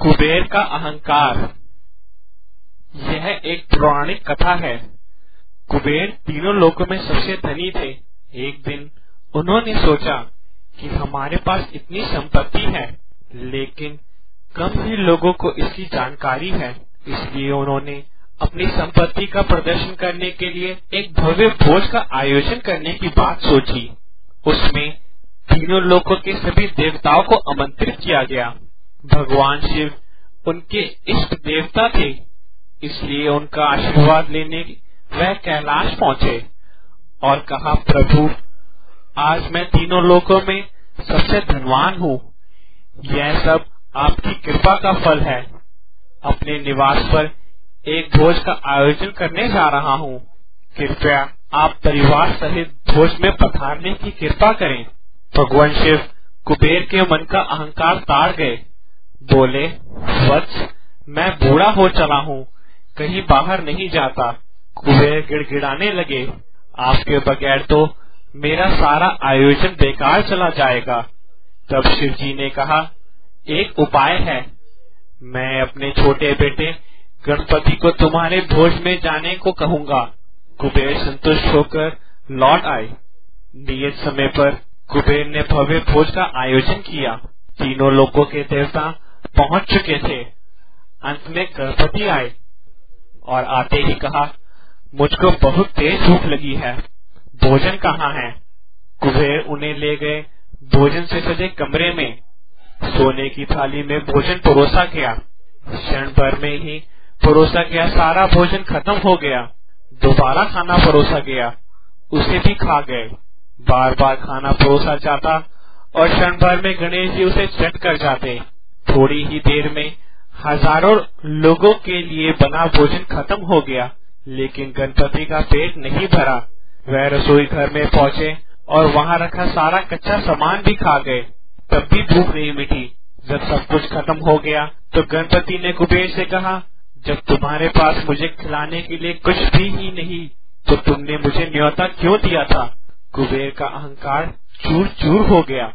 कुबेर का अहंकार। यह एक पौराणिक कथा है। कुबेर तीनों लोकों में सबसे धनी थे। एक दिन उन्होंने सोचा कि हमारे पास इतनी संपत्ति है, लेकिन कम ही लोगों को इसकी जानकारी है। इसलिए उन्होंने अपनी संपत्ति का प्रदर्शन करने के लिए एक भव्य भोज का आयोजन करने की बात सोची। उसमें तीनों लोकों के सभी देवताओं को आमंत्रित किया गया। भगवान शिव उनके इष्ट देवता थे, इसलिए उनका आशीर्वाद लेने वह कैलाश पहुँचे और कहा, प्रभु, आज मैं तीनों लोकों में सबसे धनवान हूँ। यह सब आपकी कृपा का फल है। अपने निवास पर एक भोज का आयोजन करने जा रहा हूँ। कृपया आप परिवार सहित भोज में पधारने की कृपा करें। भगवान शिव कुबेर के मन का अहंकार ताड़ गए। बोले, वत्स, मैं बूढ़ा हो चला हूँ, कहीं बाहर नहीं जाता। कुबेर गिड़गिड़ाने लगे, आपके बगैर तो मेरा सारा आयोजन बेकार चला जाएगा। तब शिव जी ने कहा, एक उपाय है। मैं अपने छोटे बेटे गणपति को तुम्हारे भोज में जाने को कहूँगा। कुबेर संतुष्ट होकर लौट आए। नियत समय पर कुबेर ने भव्य भोज का आयोजन किया। तीनों लोकों के देवता पहुँच चुके थे। अंत में गणपति आए और आते ही कहा, मुझको बहुत तेज भूख लगी है, भोजन कहाँ है? कुबेर उन्हें ले गए भोजन से सजे कमरे में। सोने की थाली में भोजन परोसा गया। क्षण भर में ही परोसा गया सारा भोजन खत्म हो गया। दोबारा खाना परोसा गया, उसे भी खा गए। बार बार खाना परोसा जाता और क्षण भर में गणेश जी उसे चट कर जाते। थोड़ी ही देर में हजारों लोगों के लिए बना भोजन खत्म हो गया, लेकिन गणपति का पेट नहीं भरा। वह रसोई घर में पहुँचे और वहाँ रखा सारा कच्चा सामान भी खा गए, तब भी भूख नहीं मिटी। जब सब कुछ खत्म हो गया तो गणपति ने कुबेर से कहा, जब तुम्हारे पास मुझे खिलाने के लिए कुछ भी ही नहीं, तो तुमने मुझे न्योता क्यों दिया था? कुबेर का अहंकार चूर चूर हो गया।